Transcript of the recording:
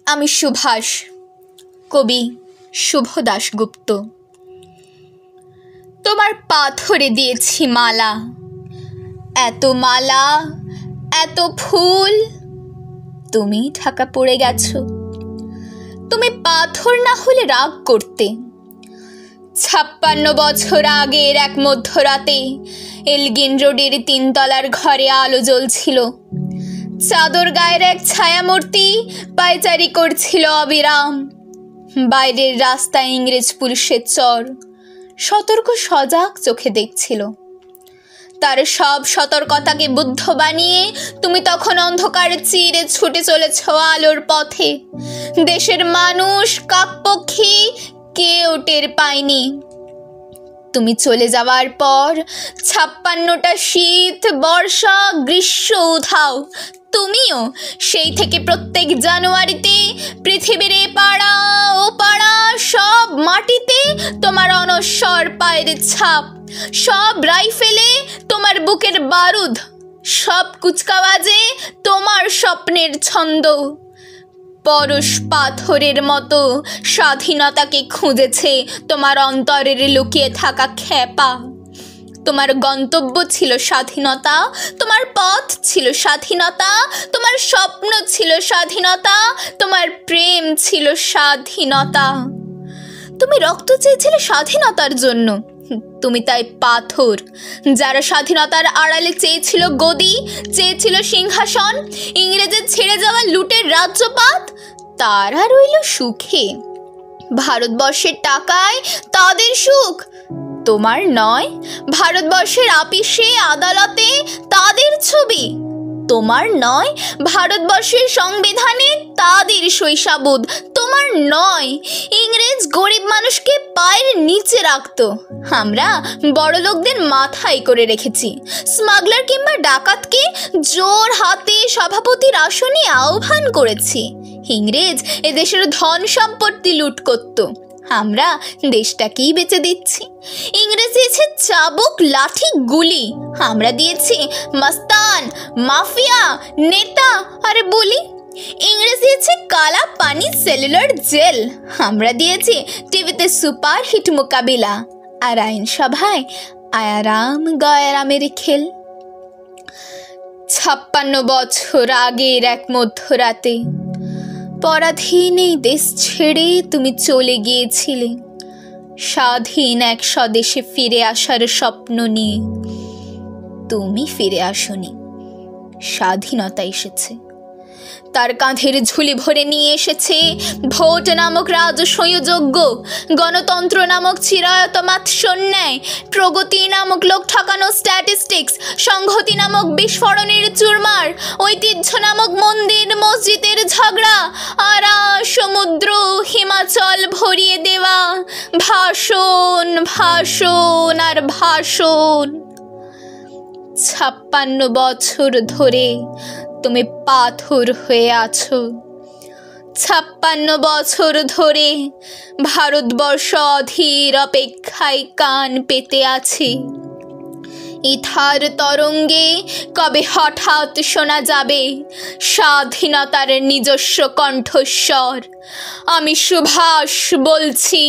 আমি সুভাষ, কবি শুভ দাশগুপ্ত। তোমার পাথরে দিয়েছি মালা, এত মালা, এত ফুল, তুমি ঢাকা পড়ে গেছো। তুমি পাথর না হলে রাগ করতে। 56 বছর আগের এক মধ্যরাতে এলগিন রোডের 3 তলার ঘরে আলো জ্বলছিল। চাদর গায়ের এক ছায়ামূর্তি পায়চারি করছিল অবিরাম। বাইরের রাস্তায় ইংরেজ পুলিশের চর সতর্ক সজাগ চোখে দেখছিল। তার সব সতর্কতাকে বুদ্ধ বানিয়ে তুমি তখন অন্ধকারে চিরে ছুটে চলেছ আলোর পথে। দেশের মানুষ, কাকপক্ষী কেউ টের পায়নি। তুমি চলে যাওয়ার পর 56টা শীত, বর্ষা, গ্রীষ্ম উধাও। তুমিও সেই থেকে প্রত্যেক জানুয়ারিতে পৃথিবীর এ পাড়া ও পাড়া সব মাটিতে তোমার অনশ্বর পায়ের ছাপ, সব রাইফেলে তোমার বুকের বারুদ, সব কুচকাওয়াজে তোমার স্বপ্নের ছন্দ। পরশ পাথরের মতো স্বাধীনতাকে খুঁজেছে তোমার অন্তরের লুকিয়ে থাকা খেপা। তোমার গন্তব্য ছিল স্বাধীনতা, তোমার পথ ছিল স্বাধীনতা, তোমার স্বপ্ন ছিল স্বাধীনতা, তোমার প্রেম ছিল স্বাধীনতা। তুমি রক্ত চেয়েছিলে স্বাধীনতার জন্য, তুমি তাই পাথর। যারা স্বাধীনতার আড়ালে চেয়েছিল গদি, চেয়েছিল সিংহাসন, ইংরেজের ছেড়ে যাওয়া লুটের রাজ্যপাত, তারা রইল সুখে। ভারতবর্ষের টাকায় তাদের সুখ, তোমার নয়। ভারতবর্ষের আপিসে আদালতে তাদের ছবি, তোমার নয়। ভারতবর্ষের সংবিধানে তাদের শৈশাবোধ, তোমার নয়। ইংরেজ গরিব মানুষকে পায়ের নিচে রাখত, আমরা বড়লোকদের মাথায় করে রেখেছি। স্মাগলার কিংবা ডাকাতকে জোর হাতে সভাপতির আসনে আহ্বান করেছি। ইংরেজ এদেশের ধন সম্পত্তি লুট করত, আমরা দেশটাকেই বেচে দিচ্ছি। ইংরেজ দিয়েছে চাবুক, লাঠি, গুলি, আমরা দিয়েছি মস্তান, মাফিয়া, নেতা আর বলি। ইংরেজ দিয়েছে কালা পানি, সেলুলার জেল, আমরা দিয়েছি টিভিতে সুপার হিট মোকাবিলা আর আইনসভায় আয়ারাম গয়ারামের খেল। 56 বছর আগের এক মধ্যরাতে পরাধীন এই দেশ ছেড়ে তুমি চলে গিয়েছিলে স্বাধীন এক স্বদেশে ফিরে আসার স্বপ্ন নিয়ে। তুমি ফিরে আসনি, স্বাধীনতা এসেছে। তার কাঁধের ঝুলি ভরে নিয়ে এসেছে ভোট নামক রাজসংযোগ্য, গণতন্ত্র নামক চিরায়ত মাৎসন্যায়, প্রগতি নামক লোক ঠকানো স্ট্যাটিস্টিক্স, সংহতি নামক বিস্ফোরণের চুরমার, ঐতিহ্য নামক মন্দির মসজিদের ঝগড়া, আর সমুদ্র হিমাচল ভরিয়ে দেওয়া ভাষণ, ভাষণ আর ভাষণ। 56 বছর ধরে তুমি পাথর হয়ে আছো। 56 বছর ধরে ভারতবর্ষ অধীর অপেক্ষায় কান পেতে আছে। ইথার তরঙ্গে কবে হঠাৎ শোনা যাবে স্বাধীনতার নিজস্ব কণ্ঠস্বর। আমি সুভাষ বলছি।